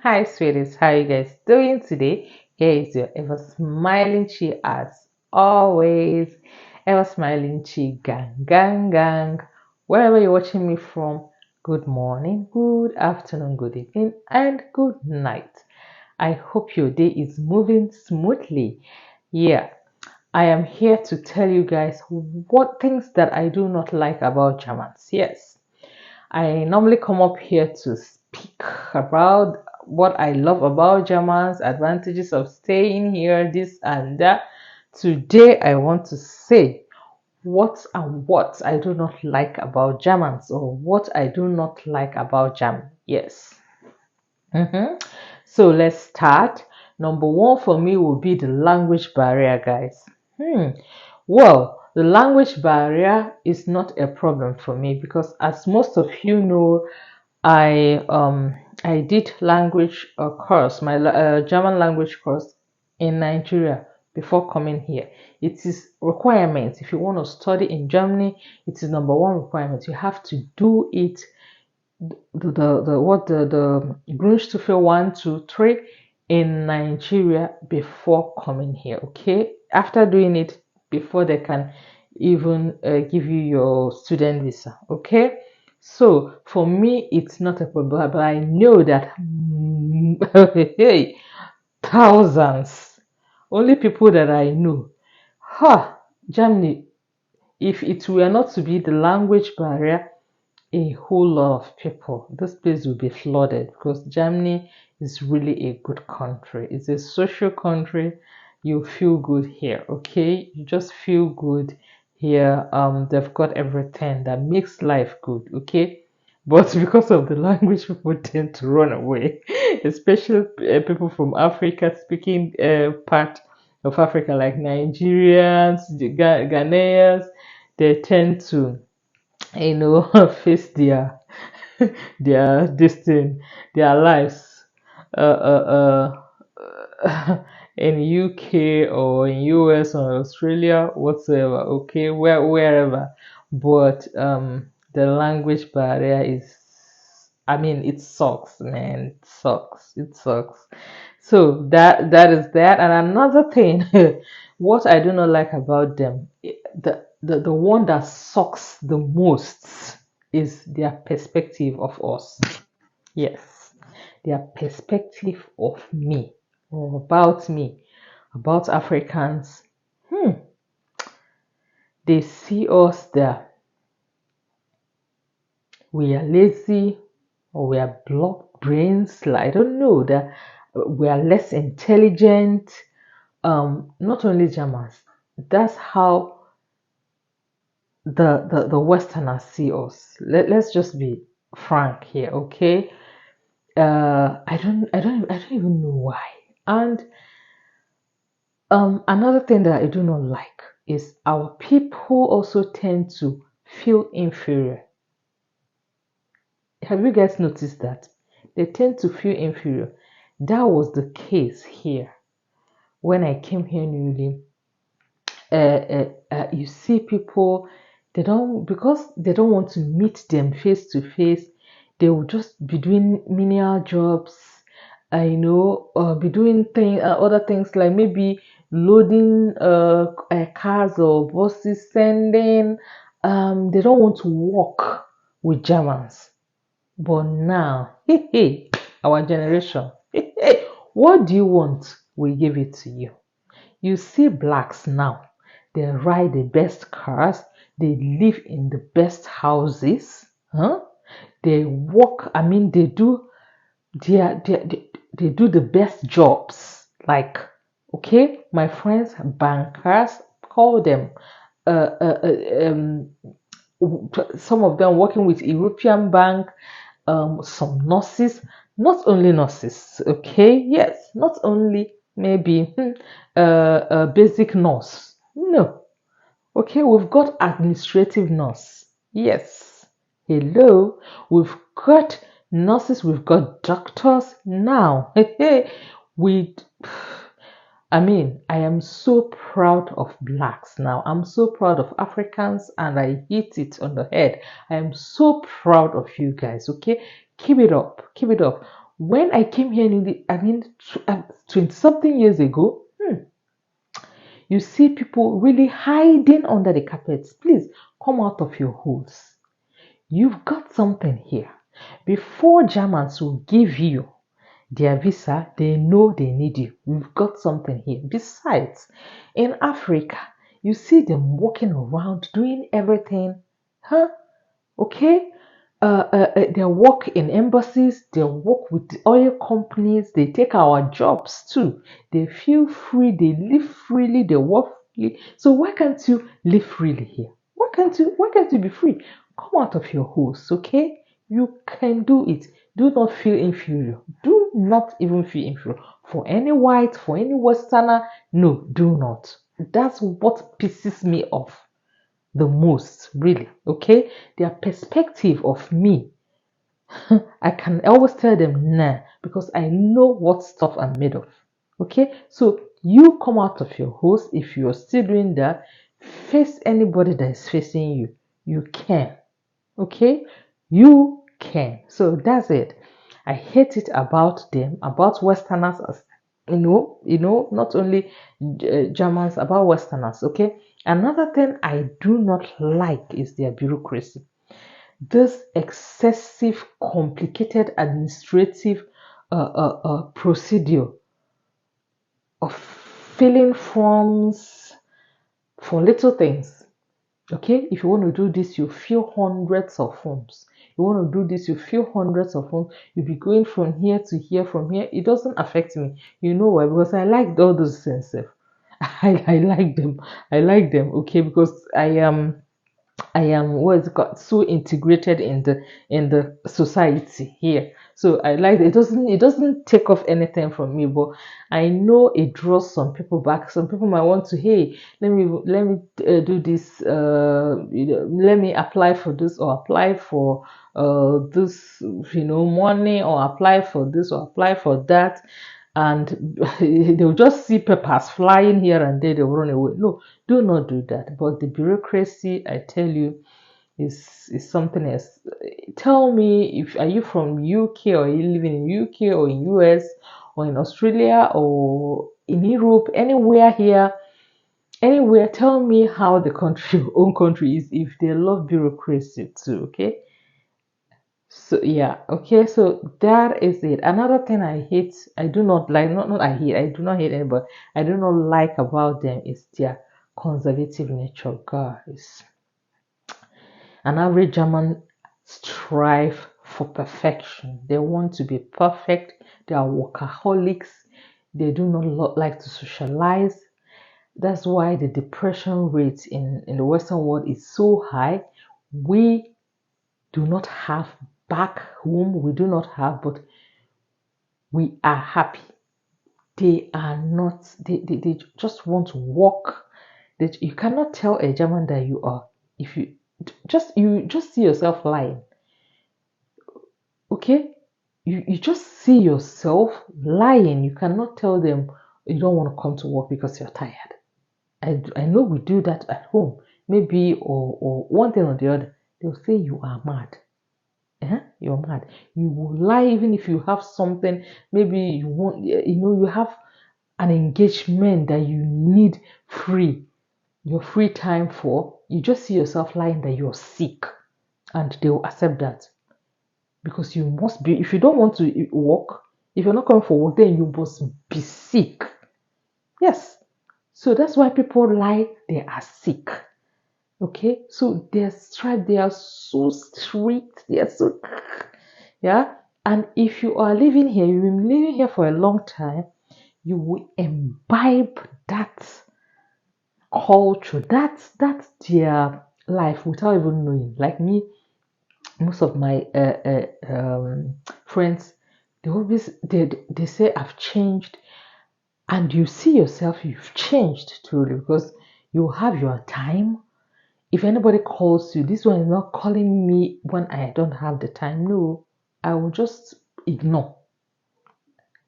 Hi, sweeties. How you guys doing today? Here is your ever smiling chi as always. Ever smiling chi gang, gang, gang. Wherever you're watching me from, good morning, good afternoon, good evening, and good night. I hope your day is moving smoothly. Yeah, I am here to tell you guys what things that I do not like about Germans. Yes. I normally come up here to speak about what I love about Germans, advantages of staying here, this and that. Today, I want to say what I do not like about Germans or what I do not like about Germany. Yes. Mhm. So let's start. Number one for me will be the language barrier, guys. Well, the language barrier is not a problem for me because, as most of you know, I did language course, my German language course in Nigeria before coming here. It is requirement if you want to study in Germany. It is number one requirement. You have to do it the Grundstufe 1, 2, 3 in Nigeria before coming here. Okay, after doing it before they can even give you your student visa. Okay, so for me it's not a problem, but I know that hey, thousands, only people that I know, Germany. If it were not to be the language barrier, a whole lot of people. This place will be flooded because Germany is really a good country. It's a social country. You feel good here, okay? You just feel good here. They've got everything that makes life good, okay? But because of the language, people tend to run away, especially people from Africa speaking part of Africa, like Nigerians, the Ghanaians. They tend to face their this thing, their lives in UK or in US or Australia, whatsoever, okay, wherever. But the language barrier is, I mean, it sucks, man. It sucks. It sucks. So that is that. And another thing, what I do not like about them, the one that sucks the most is their perspective of us. Yes, their perspective of me or about Africans. They see us that we are lazy or we are blocked brains. Like, I don't know that we are less intelligent. Not only Germans. That's how the Westerners see us. Let's just be frank here, okay? I don't even know why. And another thing that I do not like is our people also tend to feel inferior. Have you guys noticed that? They tend to feel inferior. That was the case here when I came here newly. You see people, they don't, because they don't want to meet them face to face, they will just be doing menial jobs. Be doing other things like maybe loading cars or buses, sending. They don't want to work with Germans. But now, our generation, what do you want? We give it to you. You see blacks now, they ride the best cars, they live in the best houses, huh? They work, I mean, they do the best jobs. Like, okay, my friends, bankers, call them. Uh, uh, uh, um, some of them working with European Bank, some nurses, not only nurses, okay, yes, not only maybe a basic nurse, no, okay, we've got administrative nurse, yes, hello, we've got nurses, we've got doctors now. we I mean, I am so proud of blacks now. I'm so proud of Africans and I hit it on the head. I am so proud of you guys, okay? Keep it up. Keep it up. When I came here in the, 20 something years ago, you see people really hiding under the carpets. Please come out of your holes. You've got something here. Before Germans will give you their visa, they know they need you. We've got something here. Besides, in Africa, you see them walking around doing everything. Huh? Okay? They work in embassies, they work with the oil companies, they take our jobs too. They feel free, they live freely, they work freely. So why can't you live freely here? Why can't you be free? Come out of your holes, okay? You can do it. Do not feel inferior. Do not even feel inferior. For any white, for any Westerner, no, do not. That's what pisses me off the most, really. Okay, their perspective of me, I can always tell them nah, because I know what stuff I'm made of. Okay, so you come out of your host. If you're still doing that, face anybody that is facing you. You can. Okay, you can. So that's it. I hate it about them, about Westerners, as not only Germans, about Westerners. Okay, another thing I do not like is their bureaucracy. This excessive, complicated administrative procedure of filling forms for little things. Okay, if you want to do this, you fill hundreds of forms. You want to do this, you fill hundreds of forms. You'll be going from here to here, from here. It doesn't affect me. You know why? Because I like all those things. I like them. I like them. Okay, because I am what's it called, so integrated in the society here. So I like it doesn't take off anything from me, but I know it draws some people back. Some people might want to, hey, let me do this, let me apply for this or apply for this, money, or apply for this or apply for that, and they'll just see papers flying here and there, they'll run away. No, do not do that. But the bureaucracy, I tell you, is something else. Tell me, if are you from UK, or are you living in UK or in US or in Australia or in Europe, anywhere here, anywhere, tell me how the country own country is if they love bureaucracy too, okay? So yeah, okay, so that is it. Another thing I hate, I do not like, not I hate, I do not hate anybody. I do not like about them is their conservative nature, guys. An average German strive for perfection. They want to be perfect. They are workaholics. They do not like to socialize. That's why the depression rate in the Western world is so high. We do not have back home, we do not have, but we are happy. They are not, they just want to walk. That you cannot tell a German that you are, if you just see yourself lying. Okay, you just see yourself lying. You cannot tell them you don't want to come to work because you're tired. I know we do that at home, maybe, or one thing or the other. They'll say you are mad. You're mad. You will lie even if you have something. Maybe you want, you have an engagement that you need your free time for. You just see yourself lying that you're sick, and they will accept that, because you must be. If you don't want to work, if you're not coming for work, then you must be sick. Yes. So that's why people lie they are sick. Okay, so they are so strict, they are so, yeah. And if you are living here, you've been living here for a long time, you will imbibe that culture, that's their life without even knowing. Like me, most of my friends, they say I've changed, and you see yourself, you've changed truly, because you have your time. If anybody calls you, this one is not calling me when I don't have the time. No, I will just ignore.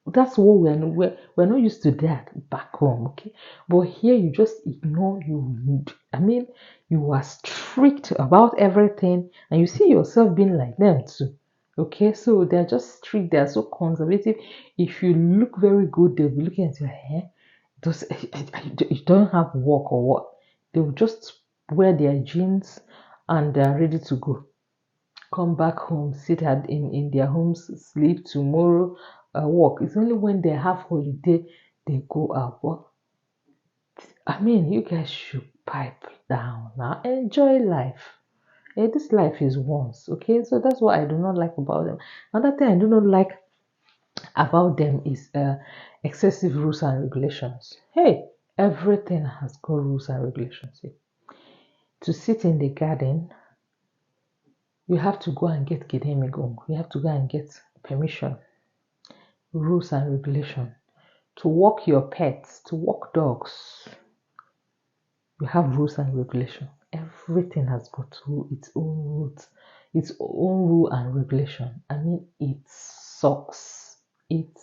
That's what we're not used to that back home, okay? But here you just ignore. You are strict about everything, and you see yourself being like them too. Okay, so they're just strict, they're so conservative. If you look very good, they'll be looking at your hair. Those you don't have work or what? They will just wear their jeans and they're ready to go. Come back home, sit in their homes, sleep tomorrow, work. It's only when they have holiday they go out. But I mean, you guys should pipe down now. Enjoy life. This life is once, okay? So that's what I do not like about them. Another thing I do not like about them is excessive rules and regulations. Hey, everything has got rules and regulations. To sit in the garden, you have to go and get Gidemigung. You have to go and get permission, rules and regulation. To walk your pets, to walk dogs, you have rules and regulation. Everything has got its own rules, its own rule and regulation. I mean, it sucks. It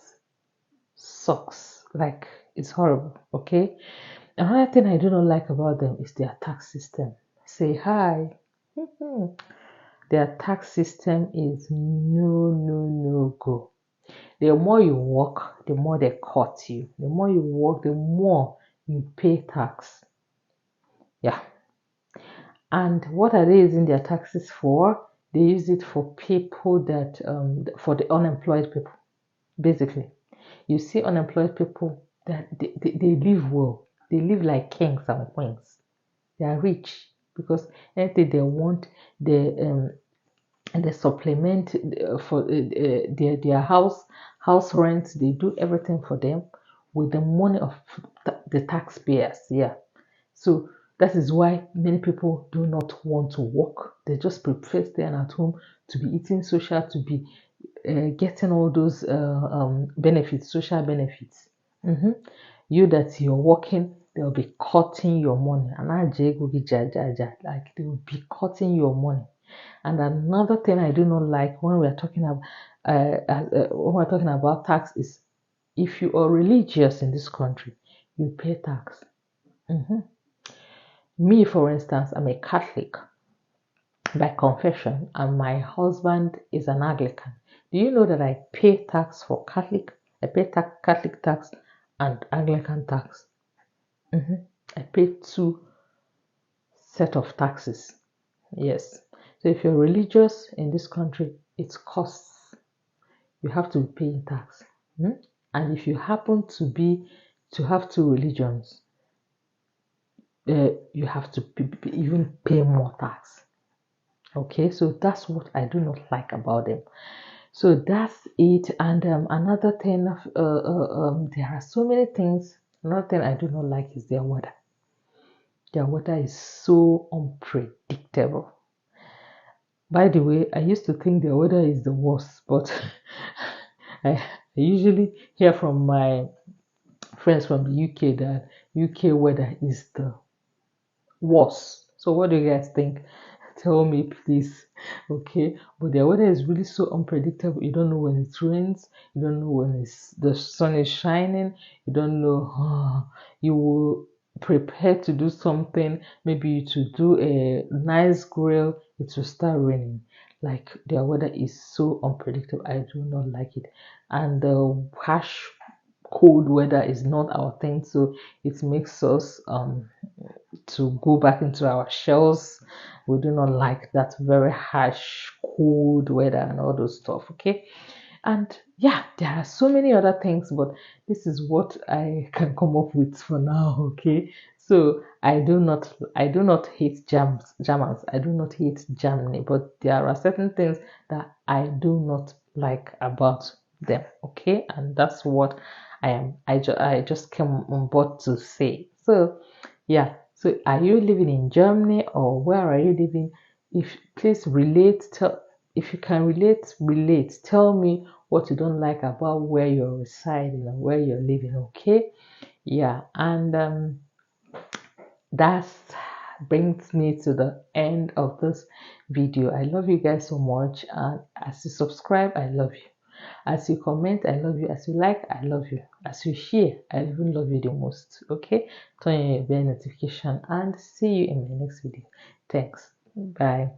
sucks. Like, it's horrible, okay? Another thing I do not like about them is their tax system. Say hi. Their tax system is no go. The more you work, the more they cut you. The more you work, the more you pay tax. Yeah. And what are they using their taxes for? They use it for people that, for the unemployed people, basically. You see unemployed people that they live well. They live like kings and queens. They are rich because anything they want, they supplement for their house rent. They do everything for them with the money of the taxpayers. Yeah. So that is why many people do not want to work. They just prefer staying at home to be eating social, to be getting all those benefits, social benefits. Mhm. You that you're working, they'll be cutting your money. And like they will be cutting your money. And another thing I do not like when we're talking about tax is if you are religious in this country, you pay tax. Mhm. Me, for instance, I'm a Catholic by confession, and my husband is an Anglican. Do you know that I pay tax for Catholic? I pay Catholic tax and Anglican tax. I pay two set of taxes. Yes. So if you're religious in this country, it costs. You have to be paying tax. And if you happen to have two religions, you have to even pay more tax. Okay, so that's what I do not like about them. So that's it. And another thing, there are so many things. Another thing I do not like is their weather. Their weather is so unpredictable. By the way, I used to think their weather is the worst, but I usually hear from my friends from the UK that UK weather is the worst. So what do you guys think? Tell me, please. Okay, but the weather is really so unpredictable. You don't know when it rains. You don't know when the sun is shining. You don't know. You will prepare to do something. Maybe to do a nice grill. It will start raining. Like their weather is so unpredictable. I do not like it. And the harsh cold weather is not our thing. So it makes us to go back into our shells. We do not like that very harsh, cold weather and all those stuff. Okay. And yeah, there are so many other things, but this is what I can come up with for now. Okay. So I do not hate Germans. I do not hate Germany, but there are certain things that I do not like about them. Okay. And that's what I just came on board to say. So yeah. So are you living in Germany or where are you living? If please relate, if you can relate, relate. Tell me what you don't like about where you're residing and where you're living, okay? Yeah, and that brings me to the end of this video. I love you guys so much, and as you subscribe, I love you. As you comment, I love you. As you like, I love you. As you share, I even love you the most. Okay? Turn on your bell notification and see you in my next video. Thanks. Bye.